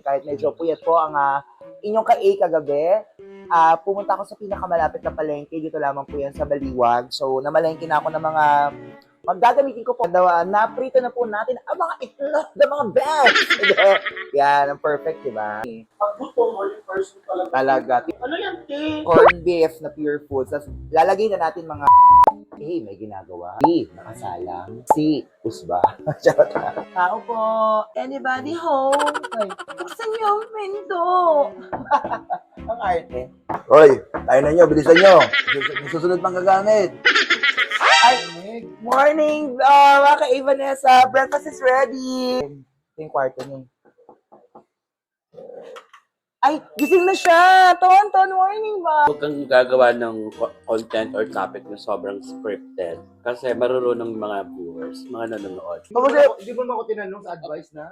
Kahit medyo puyat po ang inyong ka-A kagabi, pumunta ako sa pinakamalapit na palengke. Dito lamang po yan sa Baliwag. So, namalengke na ako ng mga maggagamitin ko po. Na-prito na po natin ang mga itlog ng mga bags. Yan, ang perfect, di ba? Pagbuto mo, yung first talaga. Talaga. Ano yan, te? Corned beef na pure foods. Tapos, lalagay na natin mga may ginagawa. B, nakasalang. C, usba. Charot na. Tao po. Anybody home? Ay, buksan niyo ang window. Ang arte. Hoy, tayo na nyo, bilisan nyo. May susunod pang gagamit. Ay, morning, mga ka Vanessa. Breakfast is ready. Ito yung kwarto niya. Ay, gising na siya. Ton, morning ba? Huwag kang gagawa ng content or topic na sobrang scripted. Kasi marurunong mga viewers, mga nanonood. Hindi mo naman ako tinanong sa advice na?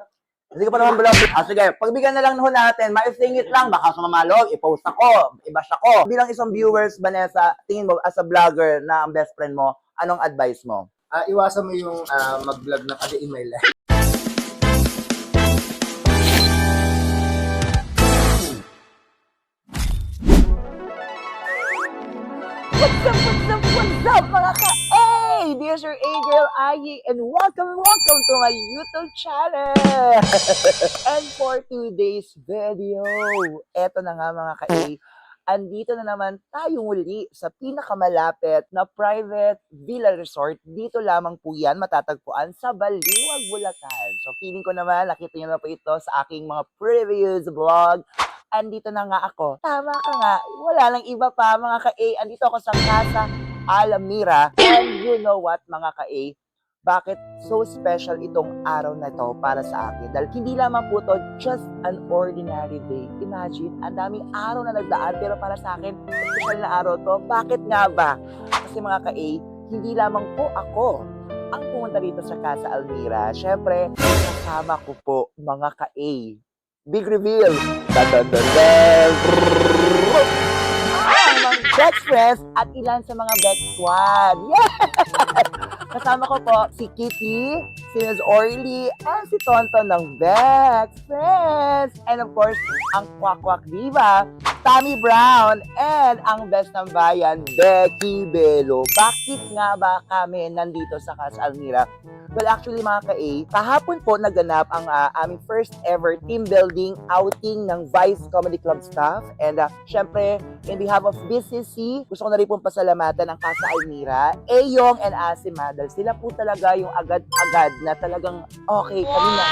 Hindi ko pa naman vlog. Sige, pagbigyan na lang ho natin, maisingit lang, baka sumamalog, i-post ako, i-bash ako. Bilang isang viewers, Vanessa, tingin mo, as a vlogger na ang best friend mo, anong advice mo? Iwasan mo yung mag-vlog na kada email. What's up, mga ka-A? This is your A-Girl, Ayi, and welcome to my YouTube channel. And for today's video, eto na nga mga ka-A, andito na naman tayo muli sa pinakamalapit na private villa resort. Dito lamang po yan matatagpuan sa Baliwag, Bulacan. So feeling ko naman, nakita nyo na po ito sa aking mga previous vlog. Andito na nga ako. Tama ka nga, wala lang iba pa mga ka-A. Andito ako sa Casa Almira. And you know what mga ka-A? Bakit so special itong araw na ito para sa akin? Dahil hindi lamang po ito just an ordinary day. Imagine, ang daming araw na nagdaan pero para sa akin, special na araw to. Bakit nga ba? Kasi mga ka-A, hindi lamang po ako ang pumunta dito sa Casa Almira. Syempre, kasama ko po mga ka-A. Big reveal! Mga best friends at ilan sa mga best squad. Yeah! Kasama ko po si Kitty, si Ms. Orly, and si Tonton ng best friends. And of course, ang kwak-kwak diva, Tammy Brown, and ang best ng bayan, Becky Belo. Bakit nga ba kami nandito sa Casa Almira? Well, actually mga ka-A, kahapon po naganap ang aming first ever team building outing ng Vice Comedy Club staff. And syempre, in behalf of BCC, gusto ko na rin pong pasalamatan ang Casa Almira, Eyong and Asima, dahil sila po talaga yung agad-agad na talagang okay, kanina.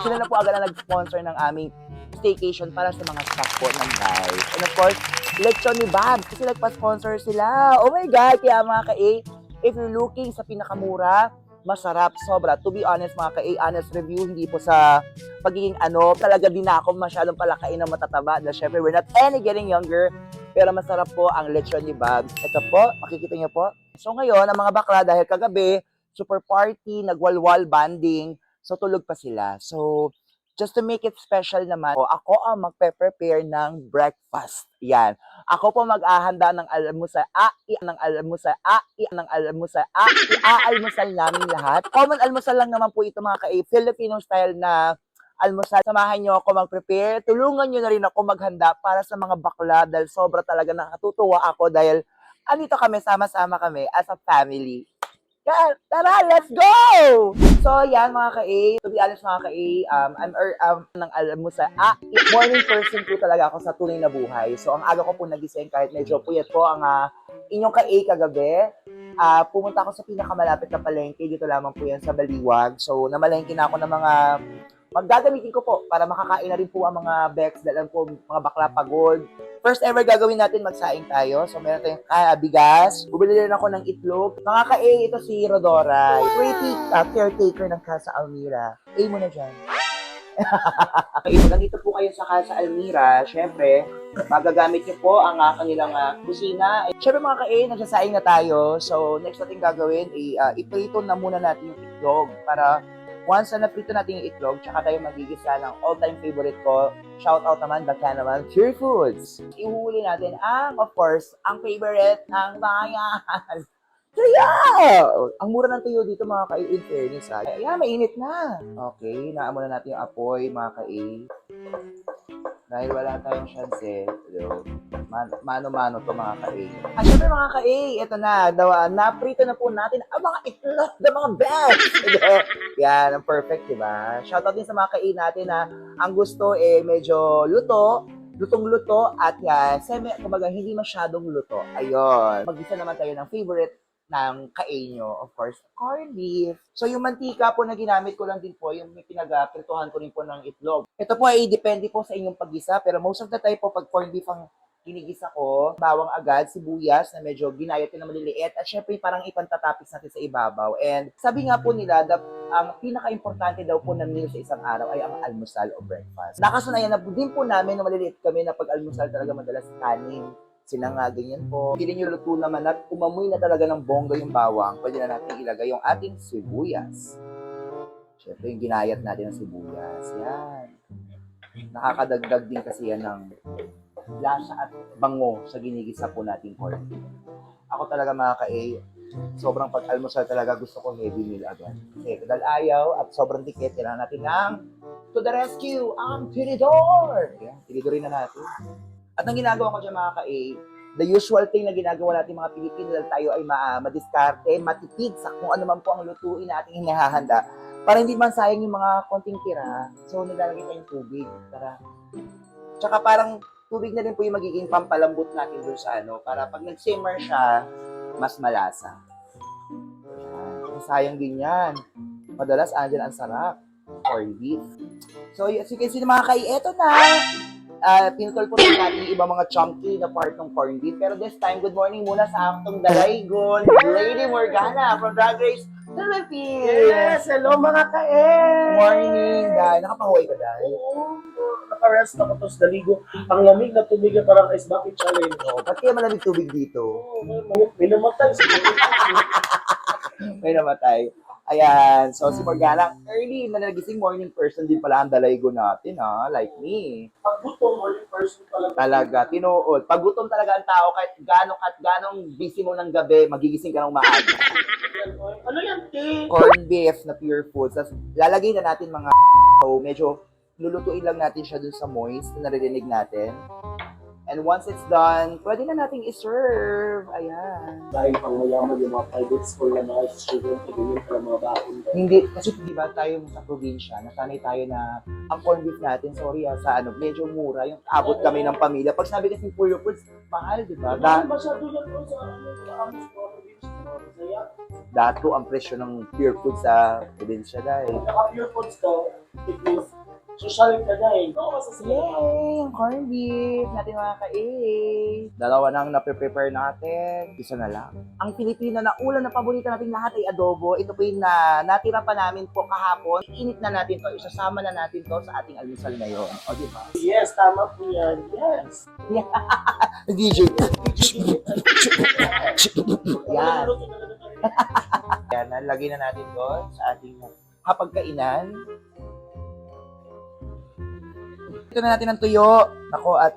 Sila na po agad na nag-sponsor ng aming staycation para sa mga staff po ng Vice. And of course, Lechon ni Babs, kasi nagpa-sponsor sila. Oh my God, kaya mga ka-A, if you're looking sa pinakamura, masarap, sobra. To be honest, mga ka-A, honest review, hindi po sa pagiging talaga din ako masyadong palakain ng matataba. Dahil syempre, we're not any getting younger, pero masarap po ang lechon ni Babs. Ito po, makikita niyo po. So ngayon, ang mga bakla, dahil kagabi, super party, nagwalwal, banding, so tulog pa sila. So, just to make it special naman, ako ang magpe-prepare ng breakfast. Yan. Ako po mag-ahanda ng almusal. Iaalmusal namin lahat. Common almusal lang naman po ito mga ka-A. Filipino style na almusal. Samahan nyo ako mag-prepare. Tulungan nyo na rin ako maghanda para sa mga bakla dahil sobra talaga nakatutuwa ako dahil andito kami, sama-sama kami as a family. Yan, tara, let's go! So, yan mga ka-A. To be honest mga ka-A, ng almusal. Morning person po talaga ako sa tunay na buhay. So, ang aga ko po nagising kahit medyo puyat po ang inyong ka-A kagabi. Pumunta ako sa pinakamalapit na palengke. Dito lamang po yan sa Baliwag. So, namalengke na ako ng mga maggagamitin ko po para makakain na rin po ang mga Bex dahil po mga bakla pagod. First ever gagawin natin, magsaing tayo. So, meron tayong bigas. Bumili rin ako ng itlog. Mga ka-A, ito si Rodora. Pretty caretaker ng Casa Almira. A mo na dyan. Okay, pag nandito po kayo sa Casa Almira, syempre, magagamit niyo po ang kanilang kusina. Syempre mga ka-A, nagsasaing na tayo. So, next natin gagawin, iprito na muna natin yung itlog para once na naprito natin yung itlog, tsaka tayo magigisa ng all-time favorite ko. Shout out naman, baka naman, Pure Foods. Ihuhuli natin ang, of course, ang favorite ng bayan. Kaya! Ang mura ng tuyo dito mga ka in fairness ha. Kaya mainit na. Okay, naamo na natin yung apoy mga ka Dahil wala tayong chance mano-mano to mga ka At syempre mga ka ito na, naprito na po natin ang mga itlog ng mga best. Yan, ang perfect, diba? Shoutout din sa mga ka natin na ang gusto medyo lutong-luto at yan, kumbaga hindi masyadong luto. Ayun. Mag-isa naman tayo ng favorite ng nyo, of course, corned beef. So, yung mantika po na ginamit ko lang din po, yung pinag-prituhan ko rin po ng itlog. Ito po ay depende po sa inyong paggisa, pero most of the time po, pag corned beef ang ginigisa ko, bawang agad, sibuyas na medyo ginayat ko na maliliit, at syempre parang ipantatapis natin sa ibabaw. And sabi nga po nila, ang pinaka-importante daw po na meal sa isang araw ay ang almusal o breakfast. Nakasunayan na din po namin na maliliit kami na pag-almusal talaga madalas kanin. Sinanga, ganyan po. Hindi nyo luto naman at umamoy na talaga ng bongga yung bawang, pwede na natin ilagay yung ating sibuyas. Siyempre, yung ginayat natin ng sibuyas. Yan. Nakakadagdag din kasi yan ng lasa at bango sa ginigisa po natin corn beef. Ako talaga mga sobrang pag-almusal talaga gusto ko heavy meal agad. Kasi dahil ayaw at sobrang dikit, kailangan natin ng to the rescue, ang tinidor! Yan, tinidorin na natin. At ang ginagawa ko dyan mga the usual thing na ginagawa natin mga Pilipino dahil tayo ay madiskarte, matipid sa kung ano man po ang lutuin na ating hinahanda para hindi man sayang yung mga konting tira. So, nilalagay tayong tubig. Tsaka parang tubig na rin po yung magiging pampalambot natin doon sa para pag nag-simmer siya, mas malasa. Sayang din yan. Madalas, andyan ang sarap. Corned beef. So, as you can see mga eto na. Pinutol po natin yung ibang mga chunky na part ng corned beef. Pero this time, good morning muna sa aktong Dalaygon, Lady Morgana from Drag Race Philippines. Yes! Hello mga Good morning, Day. Nakapahuway ka, Day? Oo, naka-rest ako tapos naligo. Ang lamig na tubig na parang ice bucket challenge. Ba't kaya malamig tubig dito? Oo, may namatay sa May namatay. Ayan. So, si Morgana, early na nagising morning person din pala ang Dalaygon natin, like me. Pag gutom, morning person talaga. Talaga, tinuod. Pag gutom talaga ang tao, kahit ganong busy mo ng gabi, magigising ka ng maaga. Ano yan, T? Corned beef na pure food. Tapos, lalagay na natin mga so, medyo lulutuin lang natin siya dun sa moist na naririnig natin. And once it's done, pwede na nating i-serve. Ayan. Dahil pang mayaman yung mga private school na mga student, ganyan pala mga baon. Hindi, kasi di ba tayo sa probinsya, nasanay tayo na ang corned beef natin, sorry sa medyo mura, yung abot kami ng pamilya. Pag sinabi kasi pure foods, mahal, di ba? Masyado yan po sa amos ko, Bisaya. Dato ang presyo ng pure food sa probinsya dahil. Naka-pure foods to, it means social ka dahil. Oo, masasaya. Yay! Ang corned beef natin mga Dalawa nang na-prepare natin. Isa na lang. Ang Pilipino na ulam na paborito natin lahat ay adobo. Ito po yung natira pa namin po kahapon. Init na natin to. Isasama na natin to sa ating almusal ngayon. O, di ba? Yes, tama po yan. Yes. DJ. Yan. Yan. Nalagay na natin doon sa ating hapagkainan. Ito na natin ang tuyo. Ako at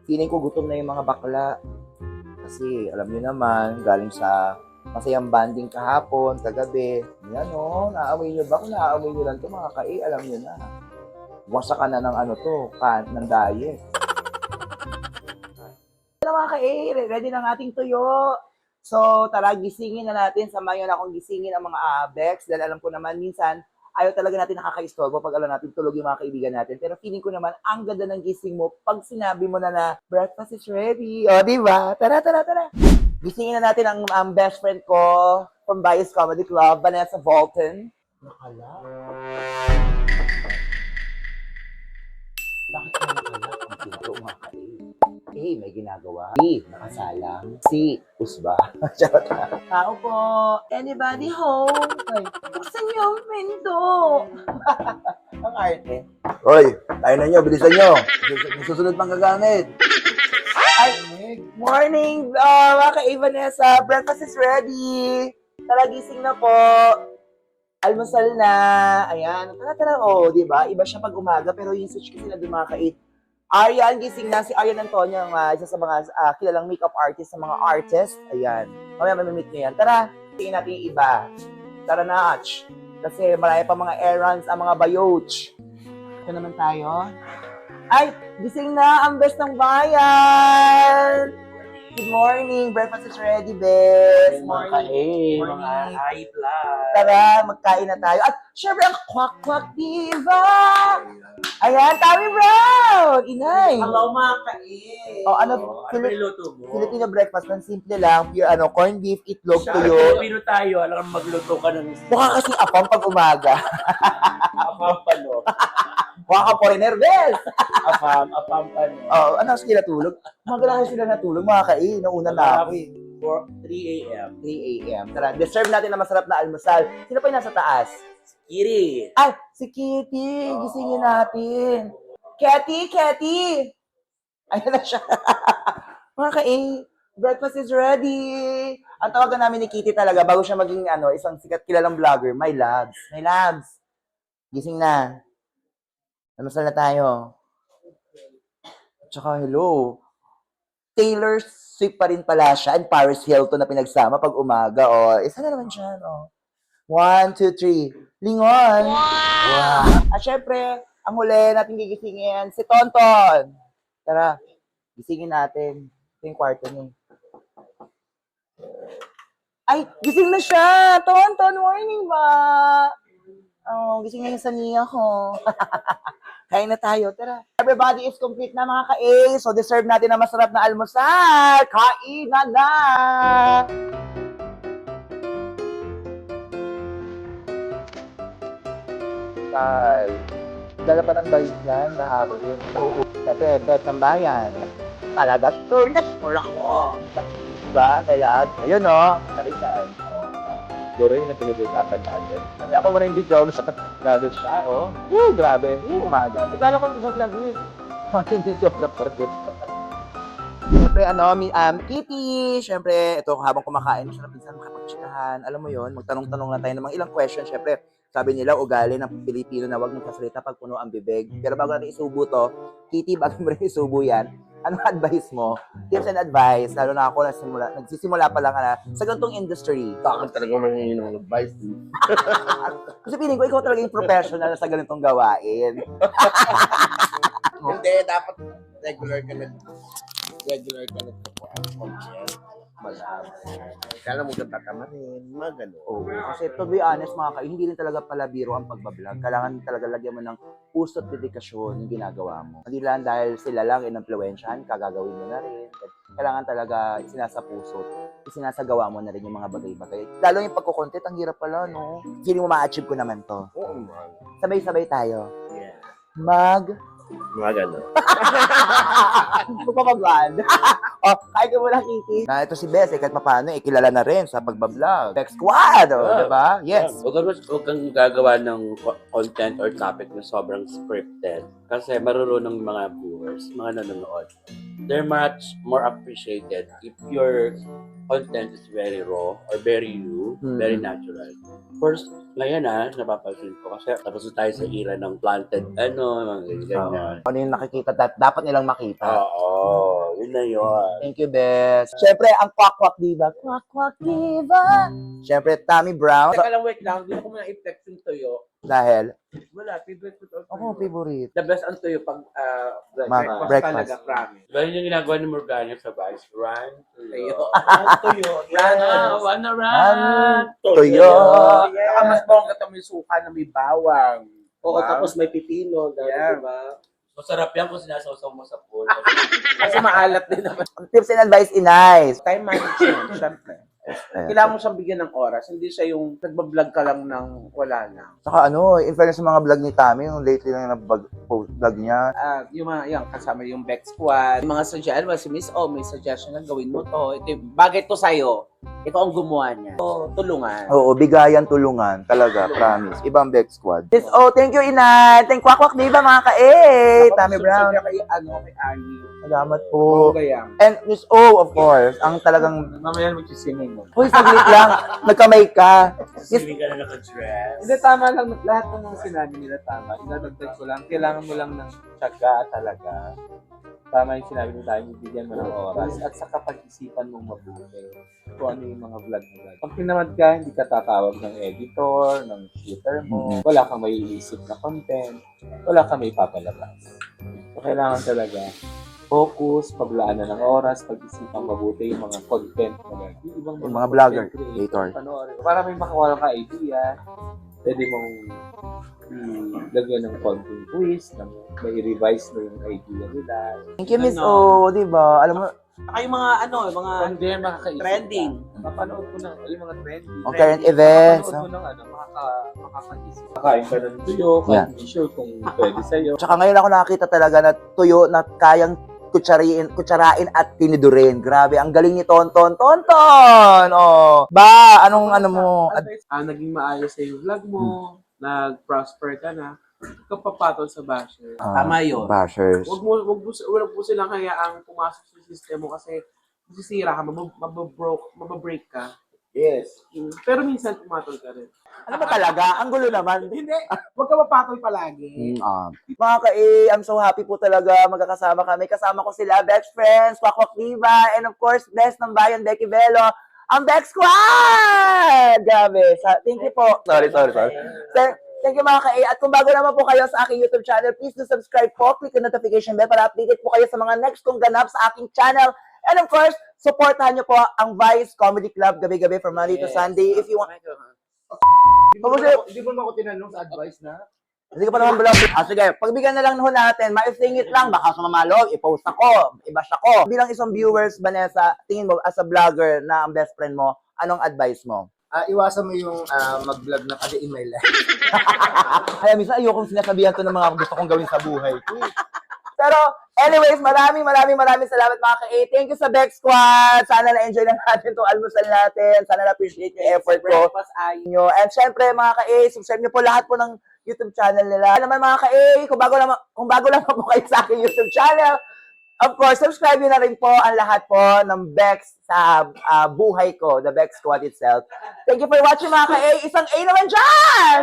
feeling ko gutom na yung mga bakla. Kasi alam niyo naman, galing sa masayang banding kahapon, kagabi. Yan naamoy niyo ba? Kung naamoy niyo lang ito mga alam niyo na. Wasa ka na ng ng diet. Ito mga ready na ang ating tuyo. So tara, gisingin na natin. Samayon akong gisingin ang mga abex. Dahil alam ko naman minsan, ayaw talaga natin nakaka-istorbo pag alam natin tulog yung mga kaibigan natin. Pero feeling ko naman, ang ganda ng gising mo pag sinabi mo na breakfast is ready. O, di ba? Tara. Gisingin na natin ang best friend ko from Bias Comedy Club, Vanessa Volton. Nakala. Bakit ka nakala? Ang pinto, mga may ginagawa. B, nakasalang. C, usba. Tao po. Anybody home? Ay, buksan niyo ang pinto. Ang arte. Hoy, tayo na nyo, bilisan nyo. May susunod pang gagamit. Ay, morning, mga Vanessa. Breakfast is ready. Tara, gising na po. Almusal na. Ayan. Tara. Di ba? Iba siya pag umaga, pero yung switch kasi na doon mga Aryan, gising na si Aryan Antonio, isa sa mga kilalang makeup artist sa mga artist. Ayan. Mamaya mamimit nyo yan. Tara, tingin natin yung iba. Tara na, kasi marami pa mga errands ang mga bayoch. Ito naman tayo. Ay, gising na ang best ng bayan! Good morning! Breakfast is ready, best! Morning. Mga high blood. Tara, magkain na tayo. At syempre, ang kwak-kwak diva! Ayan, Tommy Brown! Inay! Hello mga kain. Oh, ano, Ano ba niluto mo? Filipino breakfast ng simple lang. Pure, corned beef, itlog, Siya, tuyo. Pilipino tayo. Alam mo magluto ka ng Mukha kasi apam pag umaga. apampano. Mukha ka foreigner, best! Apampano. Oh, ano sila natulog? Umaga lang sila natulog, mga kain. Nauna na ako eh. 3 a.m. 3 a.m. Tara, deserve natin na masarap na almusal. Sino pa yung nasa taas? Kiri. Ay, si Kitty. Gisingin natin. Kitty! Ayan na siya. Mga kain, breakfast is ready. Ang tawagan namin ni Kitty talaga, bago siya maging isang sikat kilalang vlogger, my loves. My loves. Gising na. Almusal na tayo. Tsaka, hello. Taylor Swift pa rin pala siya and Paris Hilton na pinagsama pag umaga. Isa na naman siya, 1, 2, 3. Lingon! Wow! At syempre, ang huli natin gigisingin, si Tonton. Tara, gisingin natin. Ito yung kwarto niya. Ay, gising na siya! Tonton, morning ba? Oh, gising na yung saniya ko. Kain na tayo, tara. Everybody is complete na mga ka-A, so deserve natin na masarap na almusal. Kain na! Dala pa ng bayis yan, nahapon yun. Oo. Kasi, bet ng bayan. Talaga, turnas mo lang ako. Diba? Kaya, ayun karisan. Siguro yun ang pinag-usapan natin. Kasi ako mo rin hindi job sa grabe siya, grabe. Umaga. Sigala ko sa vlog yun. Hindi job na pargot. Siyempre, Kitty. Siyempre, ito, habang kumakain, siya na pinsan makapagtsikahan. Alam mo yun, magtanong-tanong lang tayo ng mga ilang questions. Siyempre, sabi nila, ugali ng Pilipino na huwag magsasalita pag puno ang bibig. Pero bago natin isubo to, Kitty, bago mo rin isubo yan, anong advice mo? Tips and advice, lalo na ako nagsisimula pa lang sa ganitong industry. Bakit talaga mangingi ng advice? Kasi feeling ko, ikaw talaga yung professional sa ganitong gawain. Hindi, dapat regular ka na Kala mo ganda ka rin, mga gano'n. Oo. Kasi to be honest, hindi rin talaga pala biro ang pagbablog. Kailangan talaga lagyan mo ng puso at dedikasyon yung ginagawa mo. Hindi lang dahil sila lang in-influensyahan, kagagawin mo na rin. Kailangan talaga sinasapuso, isinasagawa mo na rin yung mga bagay-bagay. Lalo yung pagkukontent, ang hirap pala, no? Feeling mo ma-achieve ko naman to. Oo, man. Sabay-sabay tayo. Yeah. Mga gano'n. Magpapagwan. Kain ka muna, Kitty. Ito si Bess, kahit paano, kilala na rin sa pagbablog. Tech Squad, diba? Yes. Huwag kang gagawa ng content or topic na sobrang scripted. Kasi marurunong mga viewers, mga nanonood. They're much more appreciated if your content is very raw or very you, very natural. First, ngayon napapansin ko kasi tapos tayo sa era ng planted, mga ganyan. Ano yung nakikita, dapat nilang makita. Oo, yun na yun. Thank you, Bess. Siyempre, ang kwak-kwak diva. Kwak-kwak diva. Siyempre, Tommy Brown. Teka lang, wait lang. Hindi ko muna i-flex yung tuyo. Dahil, Wala, favorite ko to. ako, favorite. The best ang tuyo pag breakfast breakfast. talaga, promise. Diba yun yung ginagawa ni Morgana sa Vice? Run, Tuyo. Tuyo. Yan. wanna run. Tuyo. Saka mas bongga ito may suka na may bawang. Oo, Diba? tapos may pipino. Yeah. Diba? Masarap yan kung sinasawsaw mo sa pool. Kasi maalat din naman. Tips and advice, Inay. Time management, syempre. Kailangan mo siyang bigyan ng oras. Hindi siya yung nagbablog ka lang ng wala na. Saka in fairness sa mga vlog ni Tommy, yung lately lang na vlog niya. Yung mga, yan, kasama yung Beck Squad. Yung mga suggestion, si Miss O, may suggestion na gawin mo to. Ito, bagay to sa'yo. Ikaw ang gumawa niya. So, tulungan. Oo, bigayan, tulungan. Talaga, promise. Ibang Beck Squad. Thank you, Inay. Thank kwak-kwak, diba mga ka-A? Tommy Brown. Kay Ani. Salamat po. Gayang. And Miss O, of course, ang talagang... Mamaya magsisingin mo. Uy, saglit lang. Nagkamay ka. Hindi ka na naka-dress. Hindi, tama lang. Lahat ng mga sinabi nila tama. Inadagdag ko lang. Kailangan mo lang ng tiyaga talaga. tama yung sinabi mo tayo, bibigyan mo ng oras at sa kapag-isipan mong mabuti kung ano yung mga vlog mo. Pag tinamad ka, hindi ka tatawag ng editor, ng shooter mo, wala kang may iisip na content, wala kang may papalabas. So, kailangan talaga focus, paglaanan ng oras, pag-isipan mabuti yung mga content mo. Yung mga vlogger, creator. Para may makawalan ka idea, pwede mong lagyan ng konting twist, may revise mo yung idea nila. Thank you, Miss O. Diba? Alam mo, Saka yung mga mga From there, makakaisip trending. ka. Mapanood mo ng yung mga trending. ang current events. Mapanood mo ng makakaisip. Kakain ka ng tuyo, kahit hindi sure kung pwede sa'yo. Tsaka ngayon ako nakakita talaga na tuyo na kayang kutsarain at tinidurin. Grabe, ang galing ni Tonton. Tonton! Oh. Ba, anong ano mo? Naging maayos sa yung vlog mo, nag-prosper ka na, kapapatol sa basher. Tama yun. Bashers. Wag mo silang hayaang pumasok sa system mo kasi masisira ka, mababreak ka. Yes. Pero minsan pumatol ka rin. Ano ba talaga? Ang gulo naman. Hindi, wag ka mapatol palagi. Mga I'm so happy po talaga magkakasama kami. Kasama ko sila, best friends, Kwakwak Diva, and of course, best ng bayan, Becky Bello, ang Bex Squad! Grabe. Thank you po. Sorry. Thank you mga ka-A. At kung bago naman po kayo sa aking YouTube channel, please do subscribe po. Click the notification bell para updated po kayo sa mga next kong ganap sa aking channel. And of course, supportahan nyo po ang Vice Comedy Club gabi-gabi from Monday to Sunday. If you want... Hindi mo ako tinanong sa advice na? Hindi ko pa naman vlog. Sige, pagbigyan na lang ho natin, maisingit lang, baka sumamalo, i-post ako, i-bash ako. Bilang isang viewers, Vanessa, tingin mo, as a vlogger na ang best friend mo, anong advice mo? Iwasan mo yung mag-vlog na kasi in my life. Kaya minsan ayokong sinasabihan to ng mga gusto kong gawin sa buhay ko. Pero, anyways, maraming salamat mga ka-A. Thank you sa Bex Squad. Sana na-enjoy lang natin itong almusal natin. Sana na-appreciate yung effort ko. Nyo. And syempre, mga ka-A, subscribe nyo po lahat po ng YouTube channel nila. Naman mga ka-A, kung bago lang po kayo sa aking YouTube channel, of course, subscribe nyo na rin po ang lahat po ng Bex sa buhay ko, the Bex Squad itself. Thank you for watching mga ka-A. Isang A naman dyan!